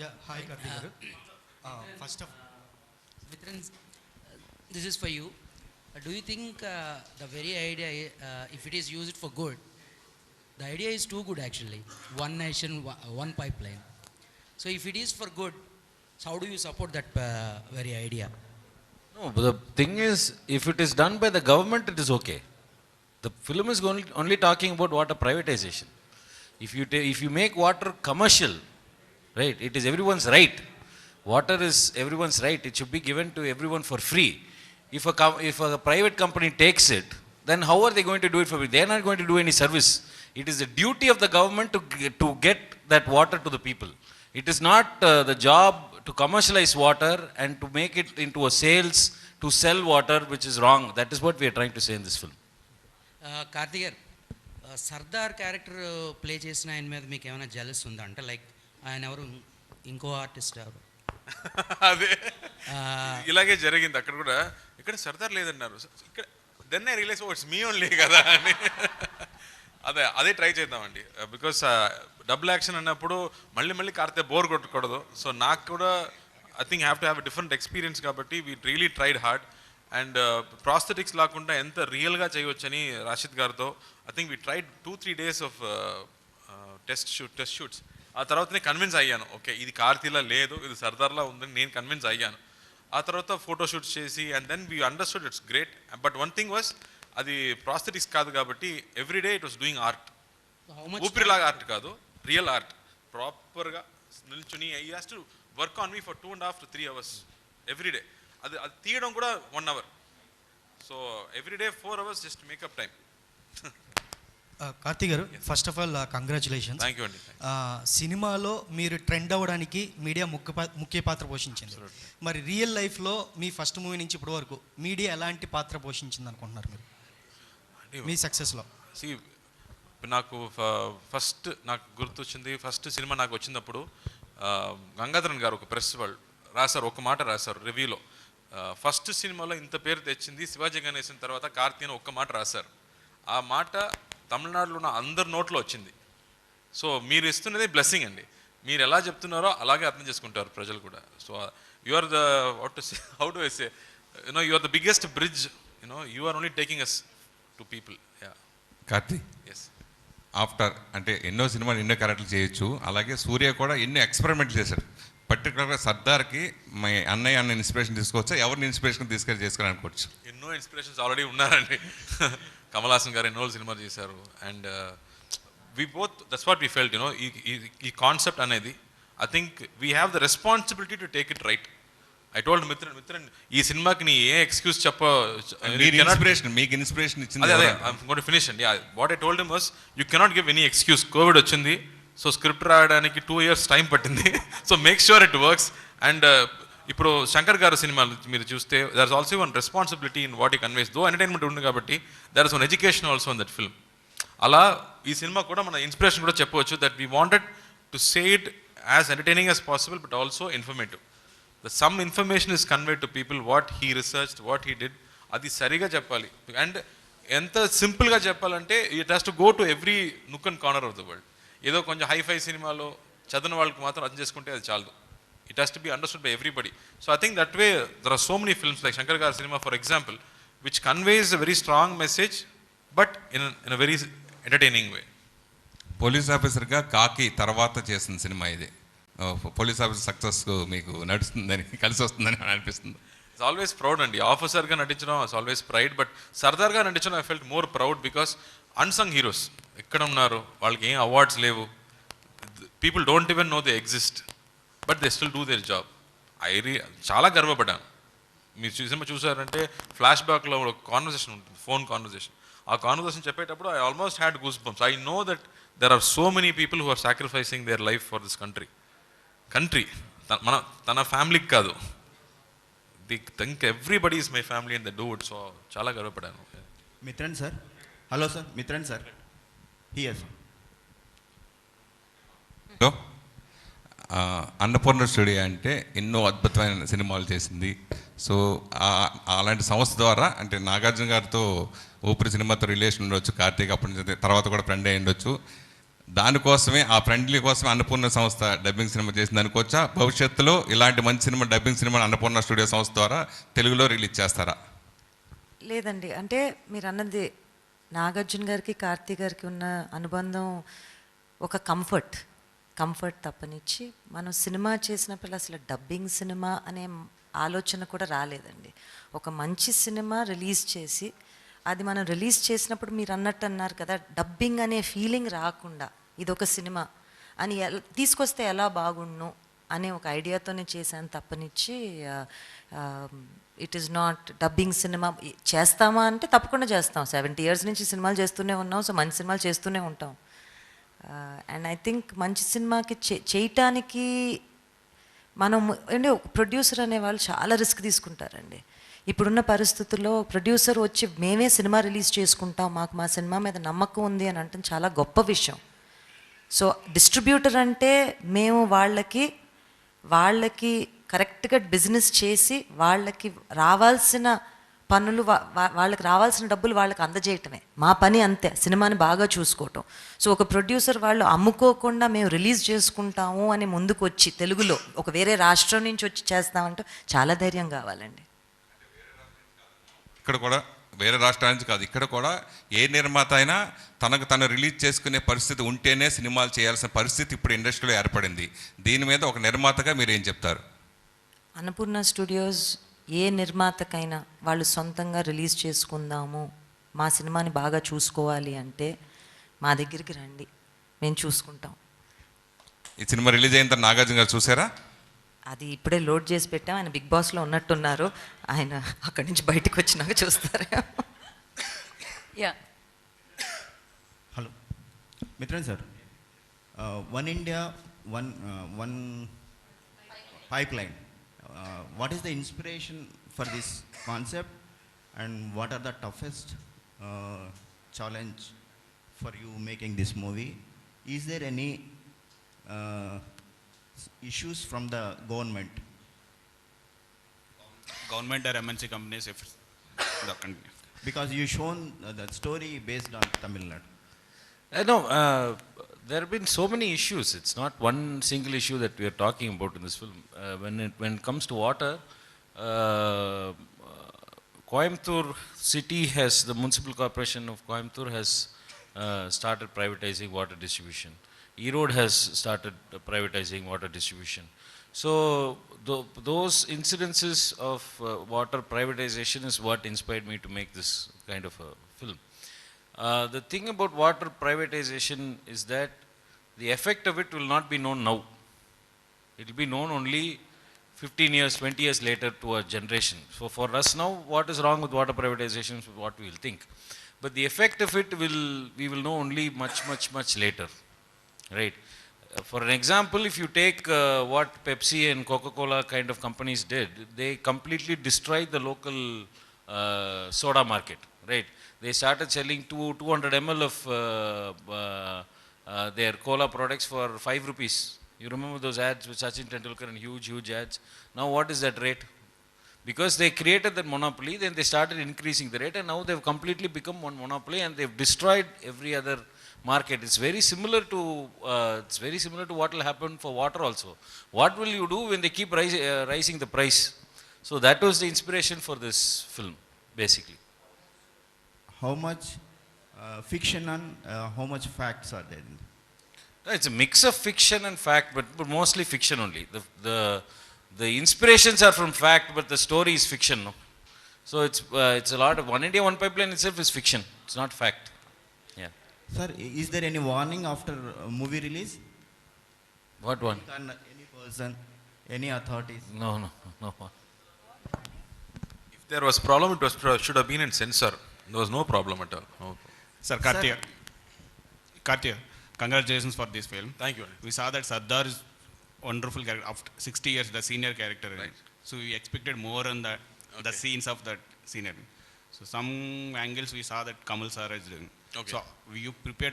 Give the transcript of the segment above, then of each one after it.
Yeah, hi Karthi garu. First of Mithran, this is for you. Do you think the very idea, if it is used for good, the idea is too good actually? One nation, one pipeline. So if it is for good, so how do you support that very idea? No, but the thing is, if it is done by the government, it is okay. The film is only talking about water privatization. If you make water commercial, right, it is everyone's right. Water is everyone's right. It should be given to everyone for free. If a private company takes it, then how are they going to do it for free? They are not going to do any service. It is the duty of the government to get that water to the people. It is not the job to commercialize water and to make it into a sales to sell water, which is wrong. That is what we are trying to say in this film. Karthi garu, Sardar character play చేసిన ఆయన మీద మీకు ఏమైనా jealous ఉందా అంటే like ఆయన ఎవరు ఇంకో ఆర్టిస్ట్ ఎవరు అదే ఇలాగే జరిగింది అక్కడ కూడా ఇక్కడ సర్దార్ లేదన్నారు ఇక్కడ then I realise it's me only కదా అని అదే ట్రై చేద్దామండి బికాస్ డబుల్ యాక్షన్ అన్నప్పుడు మళ్ళీ కార్తే బోర్ కొట్టకూడదు సో నాకు కూడా I think have to have a different experience కాబట్టి we really tried hard and prosthetics లేకుండా ఎంత రియల్గా చేయవచ్చని రాషిద్ గారితో I think we tried 2-3 days of test shoots ఆ తర్వాతనే కన్విన్స్ అయ్యాను ఓకే ఇది కార్తీలా లేదు ఇది సర్దార్లా ఉందని నేను కన్విన్స్ అయ్యాను ఆ తర్వాత ఫోటోషూట్స్ చేసి and then we understood it's great but one thing was అది ప్రాస్థెటిక్స్ కాదు కాబట్టి everyday it was doing art ఊపిరిలాగా ఆర్ట్ కాదు రియల్ ఆర్ట్ ప్రాపర్గా నిల్చుని I has to work on me for 2.5 to 3 hours everyday అది తీయడం కూడా 1 hour so everyday 4 hours just makeup time Karthi garu first of all congratulations. Thank you అండి. సినిమాలో మీరు ట్రెండ్ అవ్వడానికి మీడియా ముఖ్య పాత్ర పోషించింది. మరి రియల్ లైఫ్లో మీ ఫస్ట్ మూవీ నుంచి ఇప్పటి వరకు మీడియా ఎలాంటి పాత్ర పోషించింది అనుకుంటున్నారు మీరు మీ సక్సెస్లో? నాకు ఫస్ట్ నాకు గుర్తొచ్చింది ఫస్ట్ సినిమా నాకు వచ్చినప్పుడు గంగాధరన్ గారు ఒక ప్రెస్ వాళ్ళు రాశారు ఒక మాట రాశారు రివ్యూలో ఫస్ట్ సినిమాలో ఇంత పేరు తెచ్చింది శివాజీ గణేశన్ తర్వాత కార్తీ అని ఒక్క మాట రాశారు. ఆ మాట తమిళనాడులో ఉన్న అందరి నోట్లో వచ్చింది. సో మీరు ఇస్తున్నది బ్లెస్సింగ్ అండి. మీరు ఎలా చెప్తున్నారో అలాగే అర్థం చేసుకుంటారు ప్రజలు కూడా. So you are the what to say how do I say you are the biggest bridge you are only taking us to people. Yeah Karthi, yes after అంటే ఎన్నో సినిమాలు ఎన్నో క్యారెక్టర్లు చేయొచ్చు, అలాగే సూర్య కూడా ఎన్నో ఎక్స్పెరిమెంట్ చేశాడు. పర్టికులర్గా సర్దార్కి మా అన్నయ్య ఇన్స్పిరేషన్ తీసుకోవచ్చా, ఎవరిని ఇన్స్పిరేషన్ తీసుకొని చేసుకోవాలనుకోవచ్చు? ఎన్నో ఇన్స్పిరేషన్స్ ఆల్రెడీ ఉన్నారండి. కమల్ హాసన్ గారు ఎన్నో సినిమాలు చేశారు and we both that's what we felt ఈ కాన్సెప్ట్ అనేది I think we have the responsibility to take it right. I told Mithran ఈ సినిమాకి నీ ఏ ఎక్స్క్యూజ్ మీకు ఇన్స్పిరేషన్ ఇచ్చింది అదే ఐమ్ గోయింగ్ టు ఫినిష్ అండి. What I told him was you cannot give any excuse. Covid వచ్చింది, సో స్క్రిప్ట్ రాయడానికి 2 years టైం పట్టింది. So make sure it works. And ఇప్పుడు శంకర్ గారు సినిమాలు మీరు చూస్తే there is also one responsibility in what he conveys. Though entertainment ఉంది కాబట్టి there is one education also in that film. అలా ఈ సినిమా కూడా మన ఇన్స్పిరేషన్ కూడా చెప్పవచ్చు that we wanted to say it as entertaining as possible but also informative. Some information is conveyed to people what he researched what he did. అది సరిగా చెప్పాలి. And ఎంత సింపుల్గా చెప్పాలంటే it has to go to every nook and corner of the world. ఏదో కొంచెం hi-fi సినిమాలో చదివిన వాళ్ళకి మాత్రం అర్థం చేసుకుంటే అది చాలు. It has to be understood by everybody. So I think that way there are so many films like Shankar Gar cinema for example which conveys a very strong message but in a very entertaining way. Police ఆఫీసర్గా కాకి తర్వాత చేసిన cinema ఇది. Police officer success మీకు నడుస్తుందని కలిసి వస్తుందని అనిపిస్తుంది? It's always proud అండి. ఆఫీసర్గా నటించడం ఇట్స్ ఆల్వేస్ ప్రైడ్ బట్ సర్దార్గా నటించడం I felt more proud because unsung heroes ఎక్కడ ఉన్నారు, వాళ్ళకి ఏం అవార్డ్స్ లేవు, people don't even know they exist but they still do their job. చాలా గర్వపడ్డాను. మీరు సినిమా చూసారంటే ఫ్లాష్ బ్యాక్లో ఒక కాన్వర్సేషన్ ఉంటుంది, ఫోన్ కాన్వర్సేషన్. ఆ కాన్వర్సేషన్ చెప్పేటప్పుడు I almost had goose bumps. I know that there are so many people who are sacrificing their life for this country. తన ఫ్యామిలీకి కాదు, they think everybody is my family and they do it. So చాలా గర్వపడ్డాను. Mithran sir, hello sir, Mithran sir here sir. Hello, Annapurna studio అంటే ఎన్నో అద్భుతమైన సినిమాలు చేసింది. సో అలాంటి సంస్థ ద్వారా అంటే నాగార్జున గారితో ఊపిరి సినిమాతో రిలేషన్ ఉండొచ్చు, కార్తీక్ అప్పటి నుంచి తర్వాత కూడా ఫ్రెండ్ అయి ఉండొచ్చు. దానికోసమే ఆ ఫ్రెండ్లీ కోసమే అన్నపూర్ణ సంస్థ డబ్బింగ్ సినిమా చేసింది అనుకోవచ్చా? భవిష్యత్తులో ఇలాంటి మంచి cinema dubbing cinema Annapurna studio సంస్థ ద్వారా తెలుగులో రిలీజ్ చేస్తారా? లేదండి, అంటే మీరు అన్నది నాగార్జున గారికి కార్తీ గారికి ఉన్న అనుబంధం ఒక కంఫర్ట్ తప్పనిచ్చి మనం సినిమా చేసినప్పుడు అసలు డబ్బింగ్ సినిమా అనే ఆలోచన కూడా రాలేదండి. ఒక మంచి సినిమా రిలీజ్ చేసి అది మనం రిలీజ్ చేసినప్పుడు మీరు అన్నట్టు అన్నారు కదా, డబ్బింగ్ అనే ఫీలింగ్ రాకుండా ఇదొక సినిమా అని తీసుకొస్తే ఎలా బాగుండును అనే ఒక ఐడియాతోనే చేశాను తప్పనిచ్చి it is not dubbing cinema చేస్తామా అంటే తప్పకుండా చేస్తాం. 70 years నుంచి సినిమాలు చేస్తూనే ఉన్నాం. సో మంచి సినిమాలు చేస్తూనే ఉంటాం. అండ్ ఐ థింక్ మంచి సినిమాకి చేయటానికి మనం అంటే ప్రొడ్యూసర్ అనేవాళ్ళు చాలా రిస్క్ తీసుకుంటారండి. ఇప్పుడున్న పరిస్థితుల్లో ప్రొడ్యూసర్ వచ్చి మేమే సినిమా రిలీజ్ చేసుకుంటాం, మాకు మా సినిమా మీద నమ్మకం ఉంది అని అంటే చాలా గొప్ప విషయం. సో డిస్ట్రిబ్యూటర్ అంటే మేము వాళ్ళకి కరెక్ట్గా బిజినెస్ చేసి వాళ్ళకి రావాల్సిన పనులు వాళ్ళకి రావాల్సిన డబ్బులు వాళ్ళకి అందజేయటమే మా పని, అంతే. సినిమాని బాగా చూసుకోవటం. సో ఒక ప్రొడ్యూసర్ వాళ్ళు అమ్ముకోకుండా మేము రిలీజ్ చేసుకుంటాము అని ముందుకు వచ్చి తెలుగులో ఒక వేరే రాష్ట్రం నుంచి వచ్చి చేస్తామంటే చాలా ధైర్యం కావాలండి. ఇక్కడ కూడా వేరే రాష్ట్రాల నుంచి కాదు, ఇక్కడ కూడా ఏ నిర్మాత అయినా తనకు తను రిలీజ్ చేసుకునే పరిస్థితి ఉంటేనే సినిమాలు చేయాల్సిన పరిస్థితి ఇప్పుడు ఇండస్ట్రీలో ఏర్పడింది. దీని మీద ఒక నిర్మాతగా మీరు ఏం చెప్తారు? అన్నపూర్ణ స్టూడియోస్ ఏ నిర్మాతకైనా వాళ్ళు సొంతంగా రిలీజ్ చేసుకుందాము, మా సినిమాని బాగా చూసుకోవాలి అంటే మా దగ్గరికి రండి, మేము చూసుకుంటాం. ఈ సినిమా రిలీజ్ అయిన తర్వాత నాగార్జున గారు చూసారా? అది ఇప్పుడే లోడ్ చేసి పెట్టాం. ఆయన బిగ్ బాస్లో ఉన్నట్టున్నారు, ఆయన అక్కడి నుంచి బయటకు వచ్చినాక చూస్తారు. Yeah, hello Mithran sir, one India one pipe line, what is the inspiration for this concept and what are the toughest challenge for you making this movie? Is there any issues from the government or MNC companies if the country? because you shown that story based on Tamil Nadu? No, there have been so many issues. It's not one single issue that we are talking about in this film. When it comes to water, Coimbatore city has, the municipal corporation of Coimbatore has started privatizing water distribution. Erode has started privatizing water distribution. So those incidences of water privatization is what inspired me to make this kind of a film. The thing about water privatization is that the effect of it will not be known now. It will be known only 15 years, 20 years later to a generation. So for us now, what is wrong with water privatization is what we will think. But the effect of it we will know only much later, right? For an example, if you take what Pepsi and Coca-Cola kind of companies did, they completely destroyed the local soda market, right? They started selling 200 ml of their cola products for 5 rupees. You remember those ads with Sachin Tendulkar and huge ads? Now what is that rate? Because they created that monopoly, then they started increasing the rate, and now they've completely become one monopoly and they've destroyed every other market. It's very similar to what will happen for water also. What will you do when they keep rising the price? So that was the inspiration for this film, basically. How much fiction and how much facts are there? It's a mix of fiction and fact, but mostly fiction only. The inspirations are from fact, but the story is fiction. No? So it's a lot of One India, One Pipeline itself is fiction. It's not fact. Yeah. Sir, is there any warning after movie release? What one? Any person, any authorities? No. If there was problem, it should have been in censor. There was no problem at all. No. Sir, Karthi, congratulations for this film. Thank you. We saw that Sardar is wonderful character. After 60 years, the senior character. Right. So we expected more on the scenes of that senior. So some angles we saw that Kamal sir is doing. Okay. So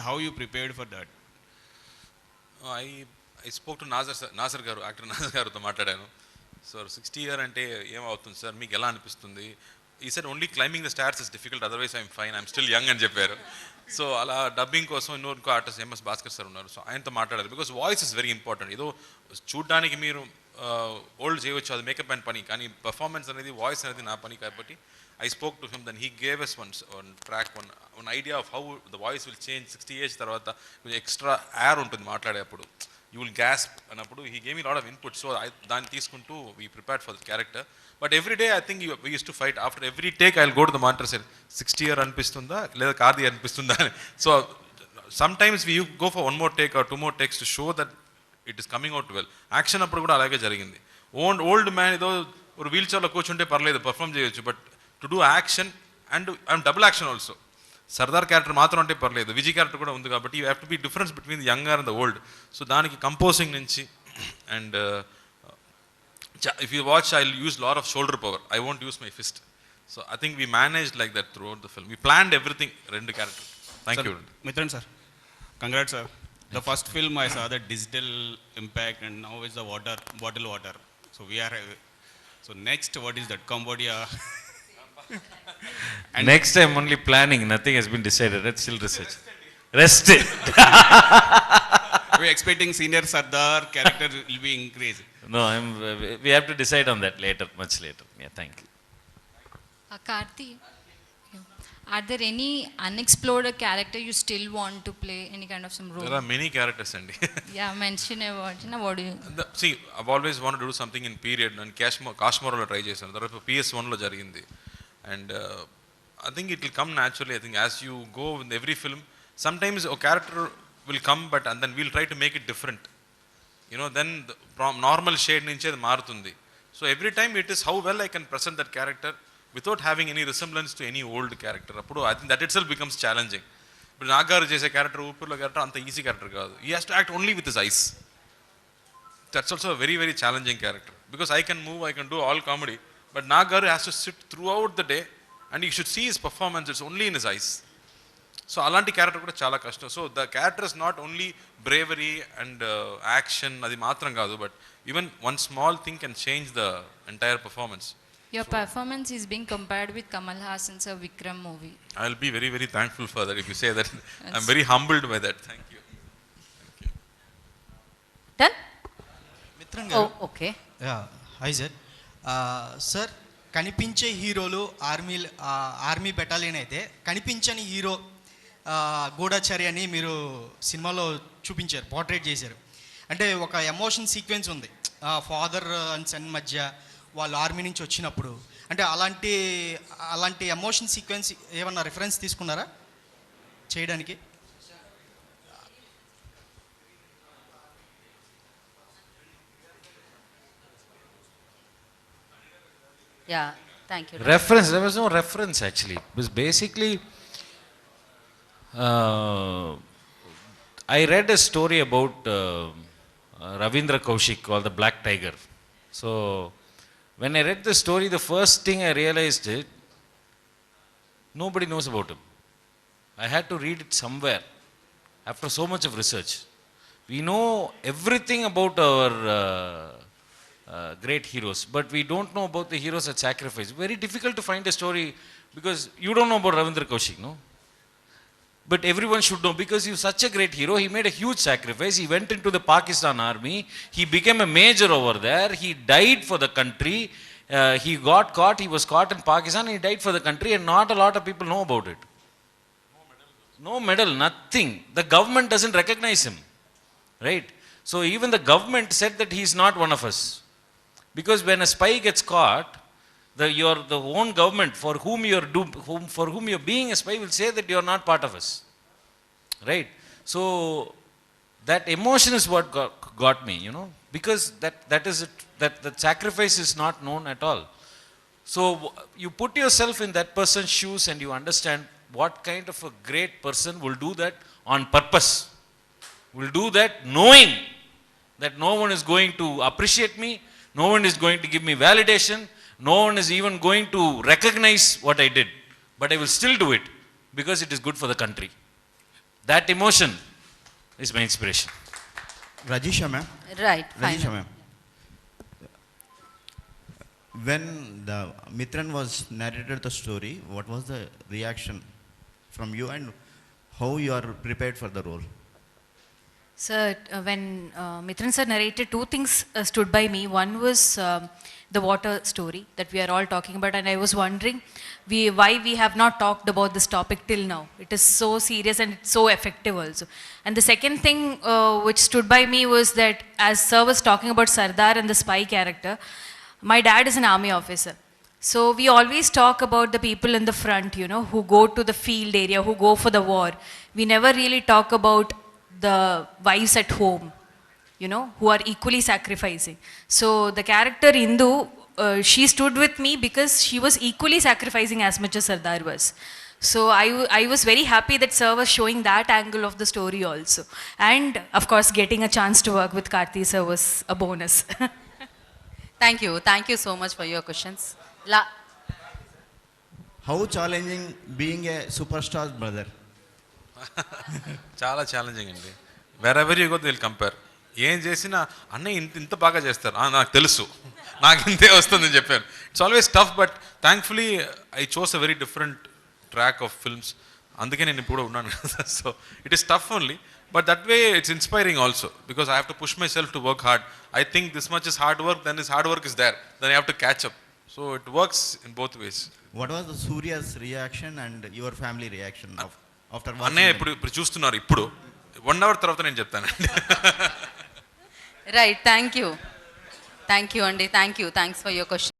how you prepared for that? I spoke to Nasir garu, actor Nasir garuతో మాట్లాడాను. Sir 60 year అంటే ఏమవుతుంది sir, మీకు ఎలా అనిపిస్తుంది, ఈ said only climbing the stars is difficult, otherwise I'm fine, I'm still young అని చెప్పారు. So అలా డబ్బింగ్ కోసం ఇంకో ఆర్టిస్ట్ ఎంఎస్ భాస్కర్ సార్ ఉన్నారు. సో ఆయనతో మాట్లాడారు, because voice is very important. ఏదో చూడ్డానికి మీరు ఓల్డ్ చేయవచ్చు, అది మేకప్ అండ్ పని, కానీ పర్ఫార్మెన్స్ అనేది, వాయిస్ అనేది నా పని కాబట్టి I spoke to him, then he gave us one track, one idea of how the voice will change 60 years తర్వాత కొంచెం ఎక్స్ట్రా ఎయిర్ ఉంటుంది మాట్లాడేటప్పుడు, you will gasp అన్నప్పుడు he gave me a lot of input. So దాన్ని తీసుకుంటూ we prepared for the character. But every day I think we used to fight. After every take I'll go to the monitor and say 60 year అనిపిస్తుందా లేదా కార్ది అనిపిస్తుందా అని. So sometimes we go for one more take or two more takes to show that it is coming out well. Action అప్పుడు కూడా అలాగే జరిగింది. Old man ఏదో ఒక వీల్ చైర్లో కూర్చుంటే పర్లేదు, పర్ఫామ్ చేయొచ్చు, but to do action and double action also. Sardar character మాత్రం అంటే పర్లేదు, విజయ్ క్యారెక్టర్ కూడా ఉంది కాబట్టి you have to be difference between the young and the old. So దానికి కంపోజింగ్ నుంచి and if you watch I will use lot of shoulder power, I won't use my fist. So I think we manage like that throughout the film. We planned everything, రెండు character. Thank you Mitran sir, congrats sir. The first film I saw the digital impact, and now it's the bottle water. So we are, so next what is that, Cambodia? And next I'm only planning, nothing has been decided, let's still research. Rest. We're expecting senior Sardar character will be increased. No, we have to decide on that later, much later. Yeah, thank you. Karthi, are there any unexplored character you still want to play, any kind of some role? There are many characters and Yeah, mention about, what do you... see, I've always wanted to do something in period, and Kashmorlo try chesanu, tarvata PS1 lo jarigindi, and I think it will come naturally. I think as you go in every film, sometimes a character will come, and then we'll try to make it different, you know, then from normal shade nunchi adi maarutundi. So every time it is how well I can present that character without having any resemblance to any old character. Appudu I think that itself becomes challenging. But Nagaru chese character, Uppurlo character anta easy character kaadu. He has to act only with his eyes. That's also a very, very challenging character, because I can move, I can do all comedy, but Nagaru has to sit throughout the day and you should see his performance, it's only in his eyes. So alanti character kuda chala kashtam. So the character is not only bravery and action adi matram kaadu, but even one small thing can change the entire performance. Your performance is being compared with Kamal Hassan's Vikram movie. I'll be very, very thankful for that if you say that. I'm very humbled by that. Thank you. Done? మిత్రం గారు. Oh, okay. Hi sir. Sir, కనిపించే హీరోలు army battalion అయితే, కనిపించని hero గూఢాచారి అని మీరు సినిమాలో చూపించారు, portrait చేశారు. అంటే ఒక ఎమోషన్ సీక్వెన్స్ ఉంది ఫాదర్ అండ్ సన్ మధ్య, వాళ్ళు ఆర్మీ నుంచి వచ్చినప్పుడు. అంటే అలాంటి ఎమోషన్ సీక్వెన్స్ ఏమన్నా రిఫరెన్స్ తీసుకున్నారా చేయడానికి? Yeah, thank you. Reference, there was no reference actually. It was basically, I read a story about Ravindra Kaushik called The Black Tiger. So when I read the story, the first thing I realized is nobody knows about him. I had to read it somewhere after so much of research. We know everything about our great heroes, but we don't know about the heroes that sacrifice. Very difficult to find a story, because you don't know about Ravindra Kaushik, no? But everyone should know, because he was such a great hero. He made a huge sacrifice. He went into the Pakistan army. He became a major over there. He died for the country. He got caught. He was caught in Pakistan. He died for the country, and not a lot of people know about it. No medal, nothing. The government doesn't recognize him, right? So even the government said that he is not one of us, because when a spy gets caught, the own government for whom you're being a spy will say that you are not part of us, right? So that emotion is what got me, you know, because that is it, that sacrifice is not known at all. So you put yourself in that person's shoes and you understand what kind of a great person will do that on purpose, will do that knowing that no one is going to appreciate me, no one is going to give me validation, no one is even going to recognize what I did, but I will still do it because it is good for the country. That emotion is my inspiration. Rajisha ma'am. Right, Rajisha fine. ma'am. when the Mitran was narrated the story, what was the reaction from you and how you are prepared for the role? Sir, when Mithran sir narrated, two things stood by me. One was the water story that we are all talking about, and I was wondering why we have not talked about this topic till now. It is so serious and it's so effective also. And the second thing which stood by me was that as sir was talking about Sardar and the spy character, my dad is an army officer. So we always talk about the people in the front, you know, who go to the field area, who go for the war. We never really talk about the wives at home, you know, who are equally sacrificing. So the character Indu, she stood with me because she was equally sacrificing as much as Sardar was. So I was very happy that sir was showing that angle of the story also. And of course, getting a chance to work with Karthi sir was a bonus. Thank you so much for your questions. How challenging being a superstar brother? చాలా challenging అండి. Wear ever you go they will compare. ఏం చేసినా అన్నయ్య ఇంత బాగా చేస్తారు, నాకు తెలుసు, నాకు ఇంతే వస్తుందని చెప్పాను. It's always tough, but thankfully I chose a very different track of films. అందుకే నేను ఇప్పుడు ఉన్నాను కదా. So it is tough only, but that way it's inspiring also, because I have to push myself to work hard. I think this much is hard work, then is hard work is there, then I have to catch up. So it works in both ways. What was the Surya's reaction and your family reaction after watching అన్నయ్య them? ఇప్పుడు చూస్తున్నారు, ఇప్పుడు 1 hour తర్వాత నేను చెప్తానండి. Right, thank you అండి, thanks for your question.